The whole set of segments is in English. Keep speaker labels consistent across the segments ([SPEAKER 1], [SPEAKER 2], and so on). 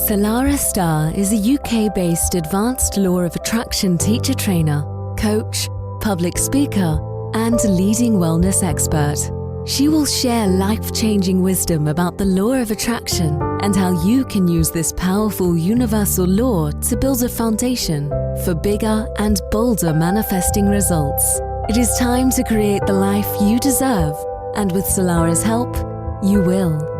[SPEAKER 1] Salarah Starre is a UK-based advanced law of attraction teacher trainer, coach, public speaker, and leading wellness expert. She will share life-changing wisdom about the law of attraction and how you can use this powerful universal law to build a foundation for bigger and bolder manifesting results. It is time to create the life you deserve, and with Salarah's help, you will.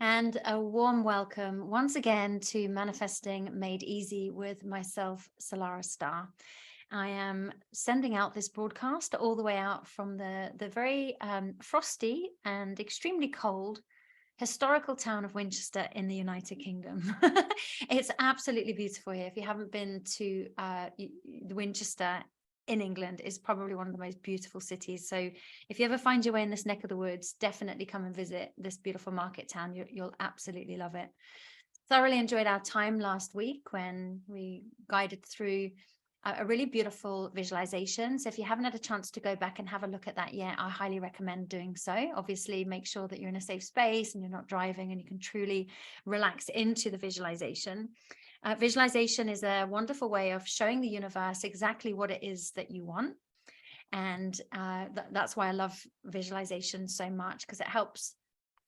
[SPEAKER 2] And a warm welcome once again to Manifesting Made Easy with myself, Salarah Starre. I am sending out this broadcast all the way out from the very frosty and extremely cold historical town of Winchester in the United Kingdom. It's absolutely beautiful here. If you haven't been to Winchester in England, is probably one of the most beautiful cities. So if you ever find your way in this neck of the woods, definitely come and visit this beautiful market town. You'll absolutely love it. Thoroughly enjoyed our time last week when we guided through a really beautiful visualization. So if you haven't had a chance to go back and have a look at that yet, I highly recommend doing so. Obviously, make sure that you're in a safe space and you're not driving and you can truly relax into the visualization. Visualization is a wonderful way of showing the universe exactly what it is that you want. And that's why I love visualization so much, because it helps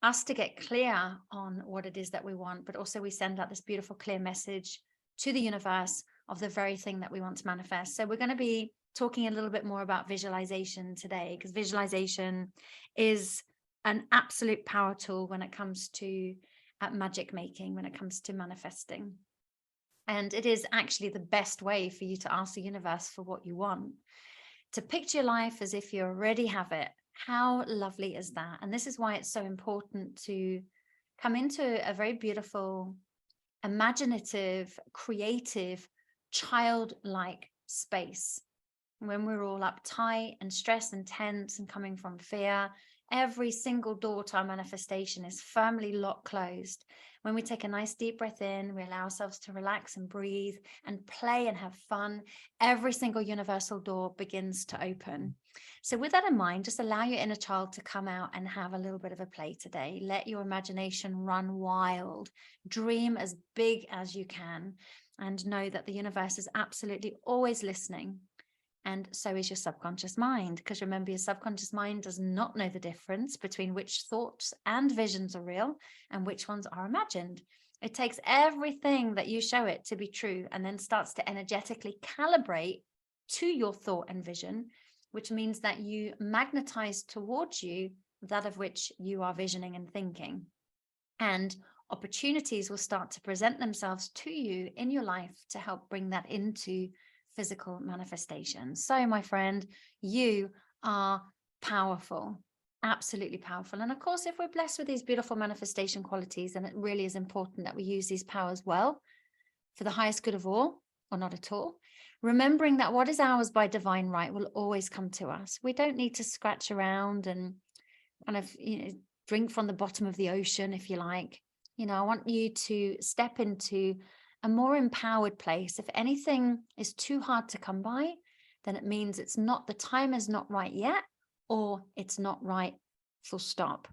[SPEAKER 2] us to get clear on what it is that we want, but also we send out this beautiful, clear message to the universe of the very thing that we want to manifest. So we're going to be talking a little bit more about visualization today, because visualization is an absolute power tool when it comes to magic making, when it comes to manifesting. And it is actually the best way for you to ask the universe for what you want. To picture your life as if you already have it. How lovely is that? And this is why it's so important to come into a very beautiful, imaginative, creative, childlike space. When we're all uptight and stressed and tense and coming from fear, every single door to our manifestation is firmly locked closed. When we take a nice deep breath in, we allow ourselves to relax and breathe and play and have fun, every single universal door begins to open. So with that in mind, just allow your inner child to come out and have a little bit of a play today. Let your imagination run wild. Dream as big as you can, and know that the universe is absolutely always listening. And so is your subconscious mind, because remember, your subconscious mind does not know the difference between which thoughts and visions are real and which ones are imagined. It takes everything that you show it to be true, and then starts to energetically calibrate to your thought and vision, which means that you magnetize towards you that of which you are visioning and thinking. And opportunities will start to present themselves to you in your life to help bring that into physical manifestation. So my friend, you are powerful, absolutely powerful. And of course, if we're blessed with these beautiful manifestation qualities, then it really is important that we use these powers well for the highest good of all, or not at all. Remembering that what is ours by divine right will always come to us. We don't need to scratch around and kind of, drink from the bottom of the ocean, if you like. I want you to step into a more empowered place. If anything is too hard to come by, then it means it's not, the time is not right yet, or it's not right, full stop.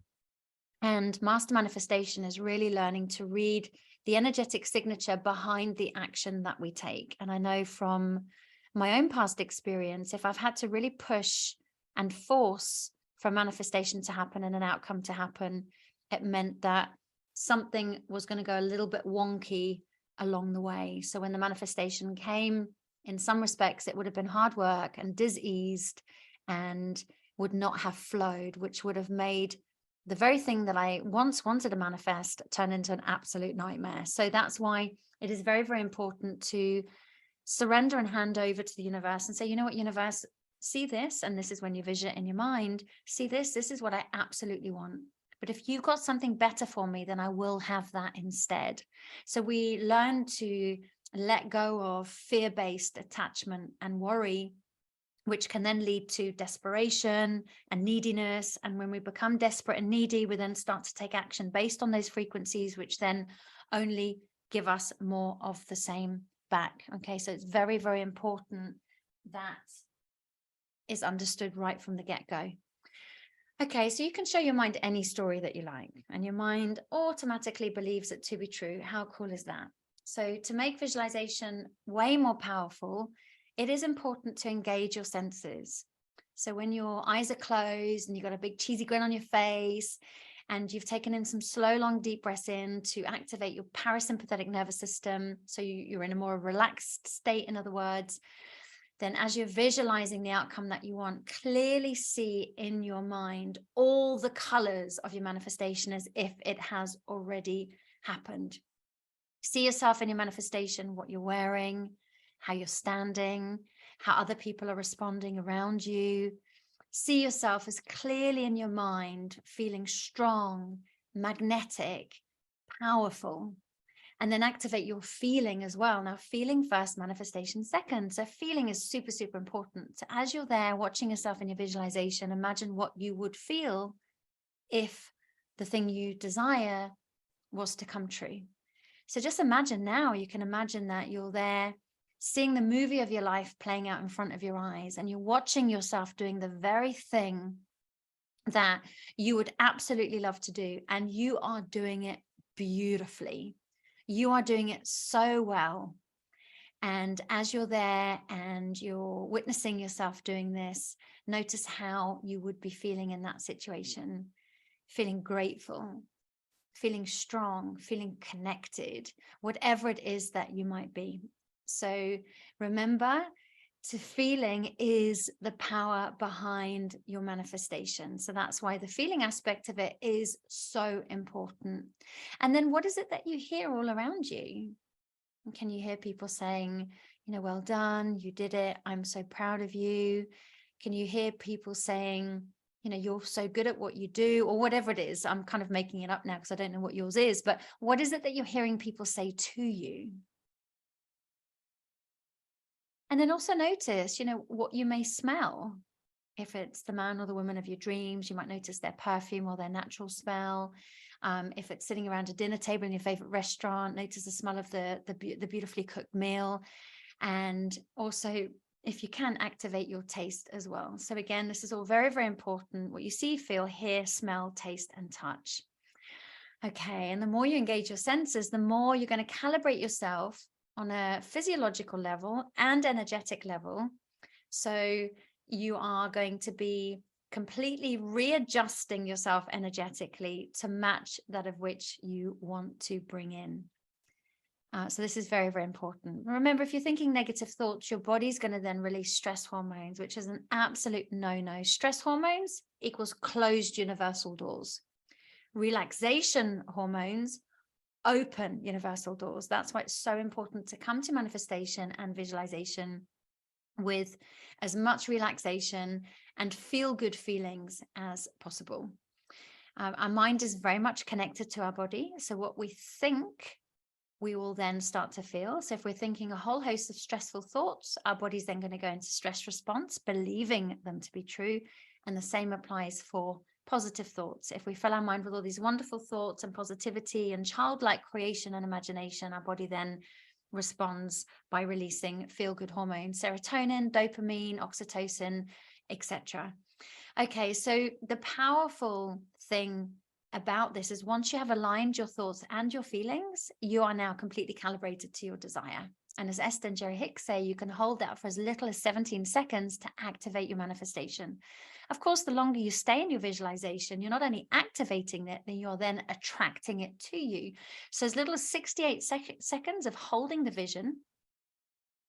[SPEAKER 2] And master manifestation is really learning to read the energetic signature behind the action that we take. And I know from my own past experience, if I've had to really push and force for manifestation to happen and an outcome to happen, it meant that something was going to go a little bit wonky along the way. So when the manifestation came, in some respects, it would have been hard work and diseased and would not have flowed, which would have made the very thing that I once wanted to manifest turn into an absolute nightmare. So that's why it is very, very important to surrender and hand over to the universe and say, you know what, universe, see this, and this is when you vision it in your mind, see this is what I absolutely want. But if you've got something better for me, then I will have that instead. So we learn to let go of fear-based attachment and worry, which can then lead to desperation and neediness. And when we become desperate and needy, we then start to take action based on those frequencies, which then only give us more of the same back. Okay, so it's very, very important that is understood right from the get-go. Okay, so you can show your mind any story that you like, and your mind automatically believes it to be true. How cool is that? So to make visualization way more powerful, it is important to engage your senses. So when your eyes are closed and you've got a big cheesy grin on your face, and you've taken in some slow, long, deep breaths in to activate your parasympathetic nervous system, so you're in a more relaxed state, in other words, then as you're visualizing the outcome that you want, clearly see in your mind all the colors of your manifestation as if it has already happened. See yourself in your manifestation, what you're wearing, how you're standing, how other people are responding around you. See yourself as clearly in your mind, feeling strong, magnetic, powerful. And then activate your feeling as well. Now, feeling first, manifestation second. So feeling is super, super important. So as you're there watching yourself in your visualization, imagine what you would feel if the thing you desire was to come true. So just imagine now, you can imagine that you're there seeing the movie of your life playing out in front of your eyes, and you're watching yourself doing the very thing that you would absolutely love to do. And you are doing it beautifully. You are doing it so well. And as you're there and you're witnessing yourself doing this, notice how you would be feeling in that situation. Feeling grateful, feeling strong, feeling connected, whatever it is that you might be. So remember, feeling is the power behind your manifestation. So that's why the feeling aspect of it is so important. And then what is it that you hear all around you? Can you hear people saying, well done, you did it, I'm so proud of you? Can you hear people saying, you're so good at what you do, or whatever it is? I'm kind of making it up now because I don't know what yours is, but what is it that you're hearing people say to you? And then also notice, what you may smell. If it's the man or the woman of your dreams, you might notice their perfume or their natural smell. If it's sitting around a dinner table in your favorite restaurant, notice the smell of the beautifully cooked meal. And also, if you can, activate your taste as well. So again, this is all very, very important. What you see, feel, hear, smell, taste, and touch. Okay, and the more you engage your senses, the more you're going to calibrate yourself on a physiological level and energetic level. So you are going to be completely readjusting yourself energetically to match that of which you want to bring in. So this is very, very important. Remember, if you're thinking negative thoughts, your body's going to then release stress hormones, which is an absolute no-no. Stress hormones equals closed universal doors. Relaxation hormones open universal doors. That's why it's so important to come to manifestation and visualization with as much relaxation and feel good feelings as possible. Our mind is very much connected to our body. So what we think, we will then start to feel. So if we're thinking a whole host of stressful thoughts, our body's then going to go into stress response, believing them to be true. And the same applies for positive thoughts. If we fill our mind with all these wonderful thoughts and positivity and childlike creation and imagination, our body then responds by releasing feel-good hormones, serotonin, dopamine, oxytocin, etc. Okay, so the powerful thing about this is once you have aligned your thoughts and your feelings, you are now completely calibrated to your desire. And as Esther and Jerry Hicks say, you can hold that for as little as 17 seconds to activate your manifestation. Of course, the longer you stay in your visualization, you're not only activating it, then you're then attracting it to you. So as little as 68 seconds of holding the vision,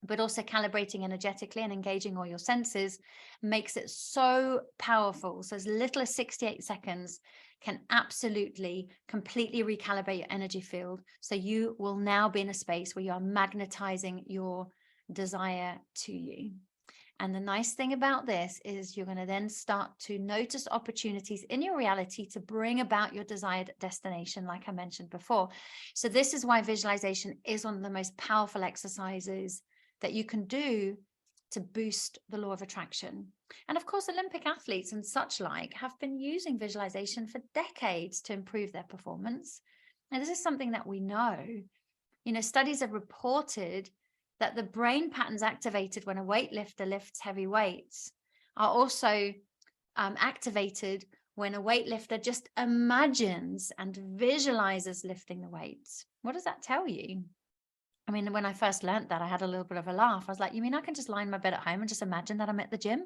[SPEAKER 2] but also calibrating energetically and engaging all your senses makes it so powerful. So as little as 68 seconds can absolutely completely recalibrate your energy field. So you will now be in a space where you are magnetizing your desire to you. And the nice thing about this is you're going to then start to notice opportunities in your reality to bring about your desired destination, like I mentioned before. So this is why visualization is one of the most powerful exercises that you can do to boost the law of attraction. And of course, Olympic athletes and such like have been using visualization for decades to improve their performance. And this is something that we know. Studies have reported that the brain patterns activated when a weightlifter lifts heavy weights are also activated when a weightlifter just imagines and visualizes lifting the weights. What does that tell you? I mean, when I first learned that, I had a little bit of a laugh. I was like, you mean I can just lie in my bed at home and just imagine that I'm at the gym?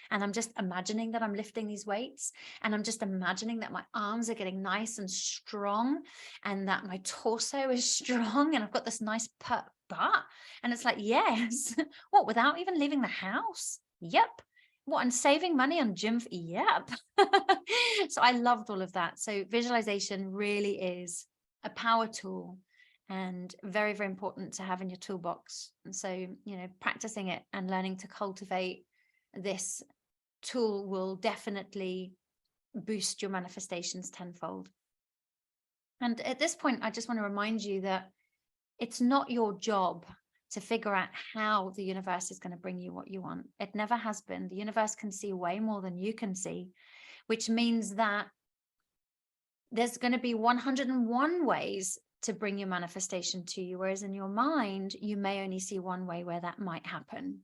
[SPEAKER 2] And I'm just imagining that I'm lifting these weights, and I'm just imagining that my arms are getting nice and strong, and that my torso is strong, and I've got this nice butt. And it's like, yes. What, without even leaving the house? Yep. What, and saving money on gym? Yep. So I loved all of that. So visualization really is a power tool, and very, very important to have in your toolbox. And so, you know, practicing it and learning to cultivate this tool will definitely boost your manifestations tenfold. And at this point, I just want to remind you that it's not your job to figure out how the universe is going to bring you what you want. It never has been. The universe can see way more than you can see, which means that there's going to be 101 ways to bring your manifestation to you, whereas in your mind, you may only see one way where that might happen.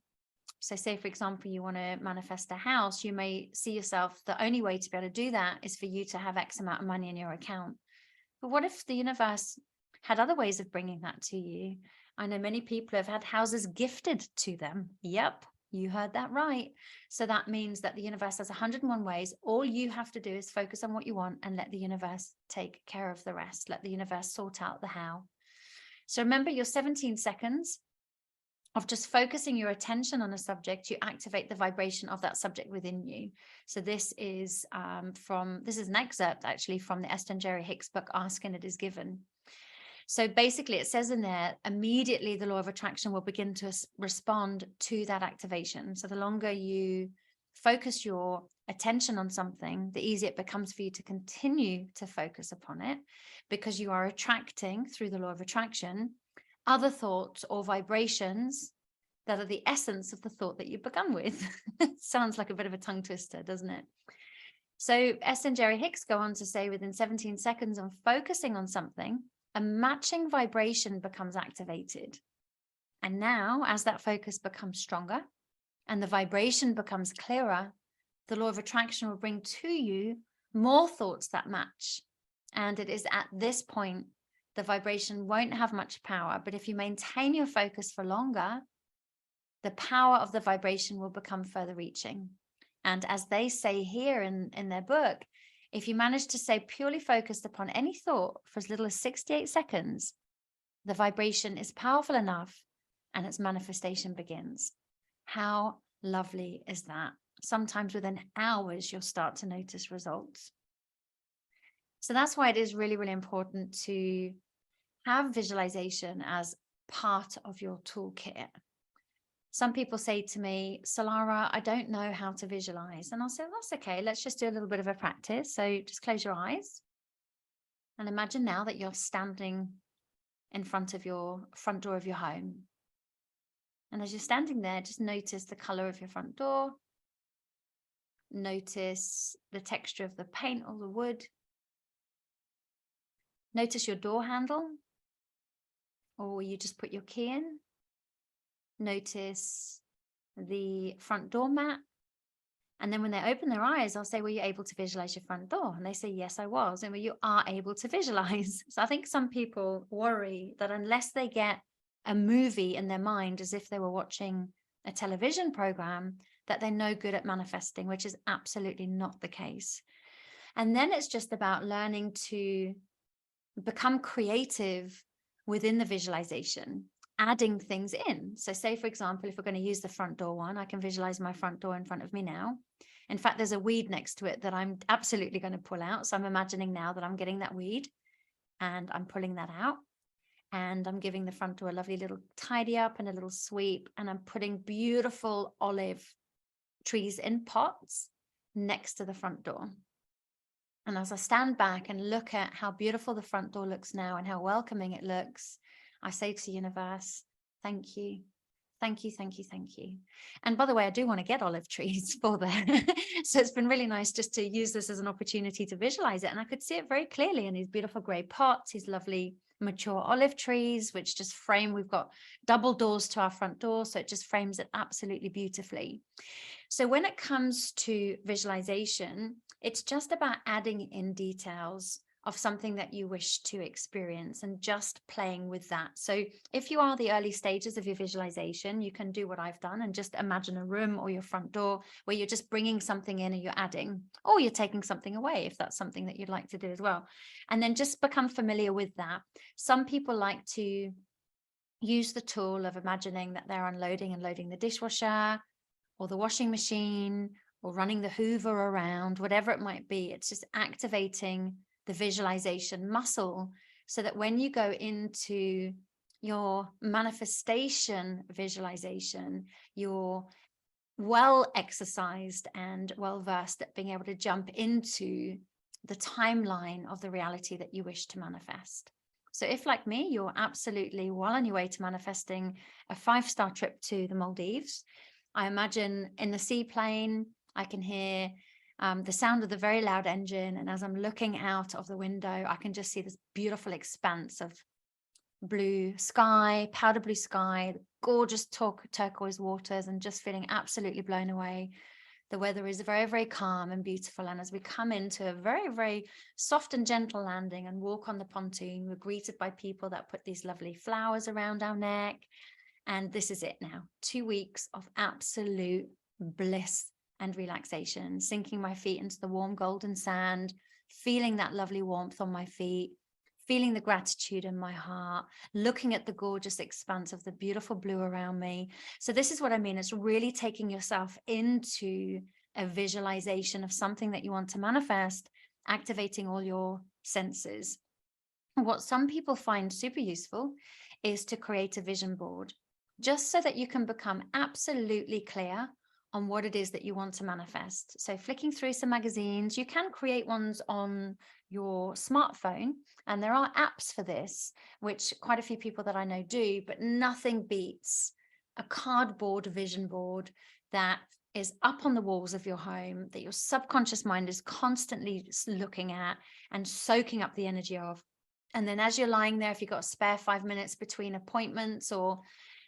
[SPEAKER 2] So say, for example, you want to manifest a house, you may see yourself, the only way to be able to do that is for you to have X amount of money in your account. But what if the universe had other ways of bringing that to you? I know many people have had houses gifted to them. Yep, you heard that right. So that means that the universe has 101 ways. All you have to do is focus on what you want and let the universe take care of the rest. Let the universe sort out the how. So remember, your 17 seconds of just focusing your attention on a subject, you activate the vibration of that subject within you. So this is an excerpt actually from the Esther and Jerry Hicks book, Ask and It Is Given. So basically it says in there, immediately the law of attraction will begin to respond to that activation. So the longer you focus your attention on something, the easier it becomes for you to continue to focus upon it, because you are attracting through the law of attraction other thoughts or vibrations that are the essence of the thought that you've begun with. Sounds like a bit of a tongue twister, doesn't it? So Esther and Jerry Hicks go on to say, within 17 seconds of focusing on something, a matching vibration becomes activated. And now, as that focus becomes stronger and the vibration becomes clearer, the law of attraction will bring to you more thoughts that match. And it is at this point the vibration won't have much power, but if you maintain your focus for longer, the power of the vibration will become further reaching. And as they say here in their book, if you manage to stay purely focused upon any thought for as little as 68 seconds, the vibration is powerful enough and its manifestation begins. How lovely is that? Sometimes within hours, you'll start to notice results. So that's why it is really, really important to have visualization as part of your toolkit. Some people say to me, Salarah, I don't know how to visualize. And I'll say, well, that's okay. Let's just do a little bit of a practice. So just close your eyes and imagine now that you're standing in front of your front door of your home. And as you're standing there, just notice the color of your front door. Notice the texture of the paint or the wood. Notice your door handle, or you just put your key in. Notice the front door mat. And then when they open their eyes, I'll say, were you able to visualize your front door? And they say, yes, I was. And you are able to visualize. So I think some people worry that unless they get a movie in their mind, as if they were watching a television program, that they're no good at manifesting, which is absolutely not the case. And then it's just about learning to become creative within the visualization, adding things in. So say, for example, if we're going to use the front door one, I can visualize my front door in front of me now. In fact, there's a weed next to it that I'm absolutely going to pull out. So I'm imagining now that I'm getting that weed and I'm pulling that out. And I'm giving the front door a lovely little tidy up and a little sweep. And I'm putting beautiful olive trees in pots next to the front door. And as I stand back and look at how beautiful the front door looks now and how welcoming it looks, I say to the universe, thank you. Thank you, thank you, thank you. And by the way, I do want to get olive trees for there. So it's been really nice just to use this as an opportunity to visualize it. And I could see it very clearly in these beautiful gray pots, these lovely mature olive trees, which just frame, we've got double doors to our front door, so it just frames it absolutely beautifully. So when it comes to visualization, it's just about adding in details of something that you wish to experience and just playing with that. So if you are the early stages of your visualization, you can do what I've done and just imagine a room or your front door where you're just bringing something in and you're adding, or you're taking something away if that's something that you'd like to do as well. And then just become familiar with that. Some people like to use the tool of imagining that they're unloading and loading the dishwasher or the washing machine or running the Hoover around, whatever it might be. It's just activating the visualization muscle so that when you go into your manifestation visualization, you're well exercised and well versed at being able to jump into the timeline of the reality that you wish to manifest. So if, like me, you're absolutely well on your way to manifesting a 5-star trip to the Maldives, I imagine in the seaplane, I can hear the sound of the very loud engine. And as I'm looking out of the window, I can just see this beautiful expanse of blue sky, powder blue sky, gorgeous turquoise waters, and just feeling absolutely blown away. The weather is very, very calm and beautiful. And as we come into a very, very soft and gentle landing and walk on the pontoon, we're greeted by people that put these lovely flowers around our neck. And this is it now. 2 weeks of absolute bliss and relaxation, sinking my feet into the warm golden sand, feeling that lovely warmth on my feet, feeling the gratitude in my heart, looking at the gorgeous expanse of the beautiful blue around me. So this is what I mean. It's really taking yourself into a visualization of something that you want to manifest, activating all your senses. What some people find super useful is to create a vision board, just so that you can become absolutely clear on what it is that you want to manifest. So flicking through some magazines, you can create ones on your smartphone, and there are apps for this, which quite a few people that I know do, but nothing beats a cardboard vision board that is up on the walls of your home, that your subconscious mind is constantly looking at and soaking up the energy of. And then as you're lying there, if you've got a spare 5 minutes between appointments or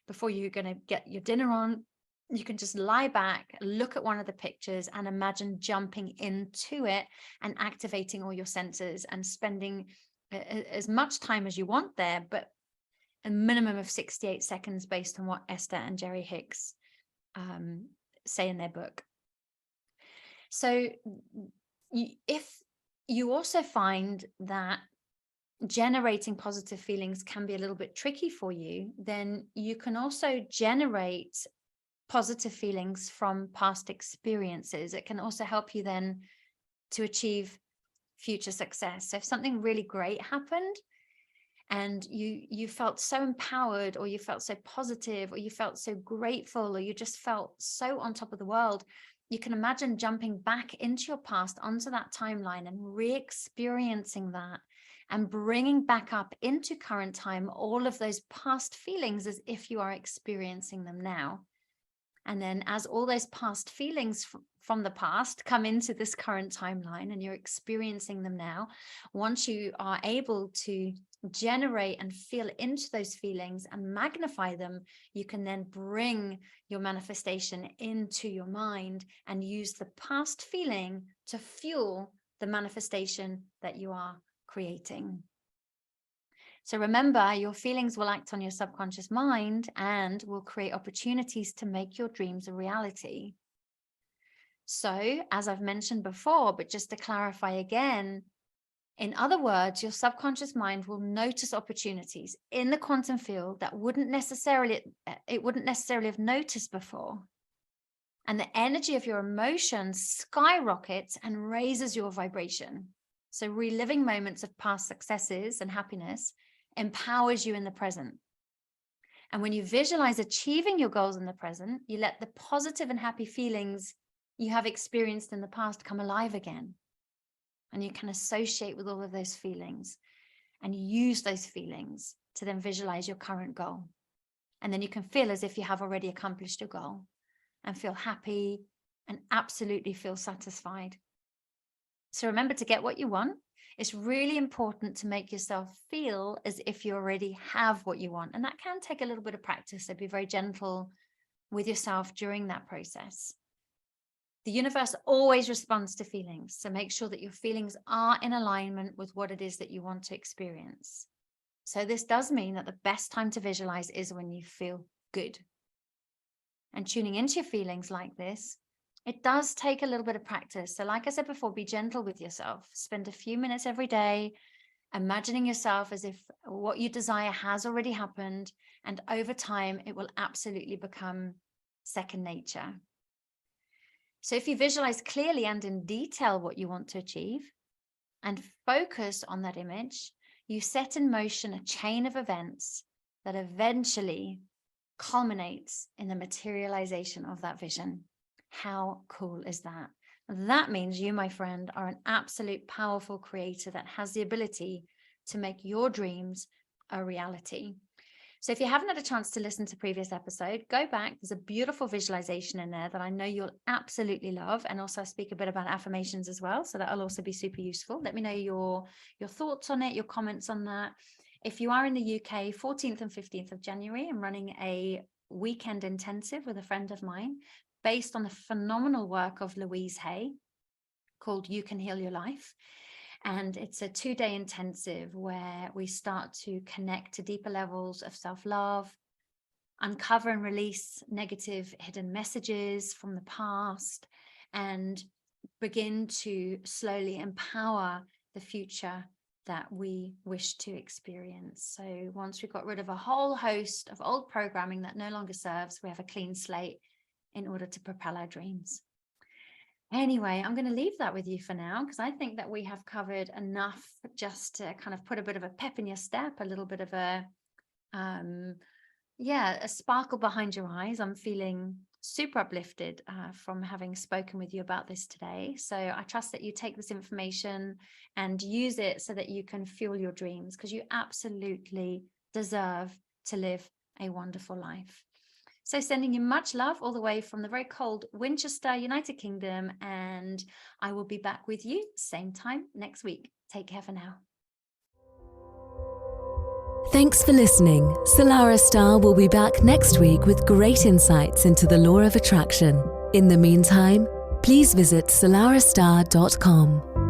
[SPEAKER 2] before you're going to get your dinner on, you can just lie back, look at one of the pictures and imagine jumping into it and activating all your senses and spending as much time as you want there, but a minimum of 68 seconds based on what Esther and Jerry Hicks say in their book. So if you also find that generating positive feelings can be a little bit tricky for you, then you can also generate positive feelings from past experiences. It can also help you then to achieve future success. So if something really great happened and you felt so empowered, or you felt so positive, or you felt so grateful, or you just felt so on top of the world, you can imagine jumping back into your past, onto that timeline, and re-experiencing that and bringing back up into current time all of those past feelings as if you are experiencing them now. And then as all those past feelings from the past come into this current timeline and you're experiencing them now, once you are able to generate and feel into those feelings and magnify them, you can then bring your manifestation into your mind and use the past feeling to fuel the manifestation that you are creating. So remember, your feelings will act on your subconscious mind and will create opportunities to make your dreams a reality. So, as I've mentioned before, but just to clarify again, in other words, your subconscious mind will notice opportunities in the quantum field that it wouldn't necessarily have noticed before. And the energy of your emotions skyrockets and raises your vibration. So reliving moments of past successes and happiness empowers you in the present. And when you visualize achieving your goals in the present, you let the positive and happy feelings you have experienced in the past come alive again. And you can associate with all of those feelings and use those feelings to then visualize your current goal. And then you can feel as if you have already accomplished your goal and feel happy and absolutely feel satisfied. So remember, to get what you want, It's really important to make yourself feel as if you already have what you want. And that can take a little bit of practice. So be very gentle with yourself during that process. The universe always responds to feelings. So make sure that your feelings are in alignment with what it is that you want to experience. So this does mean that the best time to visualize is when you feel good. And tuning into your feelings like this, it does take a little bit of practice. So like I said before, be gentle with yourself. Spend a few minutes every day imagining yourself as if what you desire has already happened. And over time, it will absolutely become second nature. So if you visualize clearly and in detail what you want to achieve and focus on that image, you set in motion a chain of events that eventually culminates in the materialization of that vision. How cool is that? That means you, my friend, are an absolute powerful creator that has the ability to make your dreams a reality. So if you haven't had a chance to listen to previous episode, go back. There's a beautiful visualization in there that I know you'll absolutely love. And also I speak a bit about affirmations as well. So that'll also be super useful. Let me know your thoughts on it, your comments on that. If you are in the UK, 14th and 15th of January, I'm running a weekend intensive with a friend of mine based on the phenomenal work of Louise Hay called You Can Heal Your Life. And it's a 2-day intensive where we start to connect to deeper levels of self-love, uncover and release negative hidden messages from the past, and begin to slowly empower the future that we wish to experience. So once we've got rid of a whole host of old programming that no longer serves, we have a clean slate in order to propel our dreams. Anyway, I'm going to leave that with you for now, because I think that we have covered enough just to kind of put a bit of a pep in your step, a little bit of a sparkle behind your eyes. I'm feeling super uplifted from having spoken with you about this today. So I trust that you take this information and use it so that you can fuel your dreams, because you absolutely deserve to live a wonderful life. So sending you much love all the way from the very cold Winchester, United Kingdom, and I will be back with you same time next week. Take care for now.
[SPEAKER 1] Thanks for listening. Salarah Starre will be back next week with great insights into the law of attraction. In the meantime, please visit salarahstarre.com.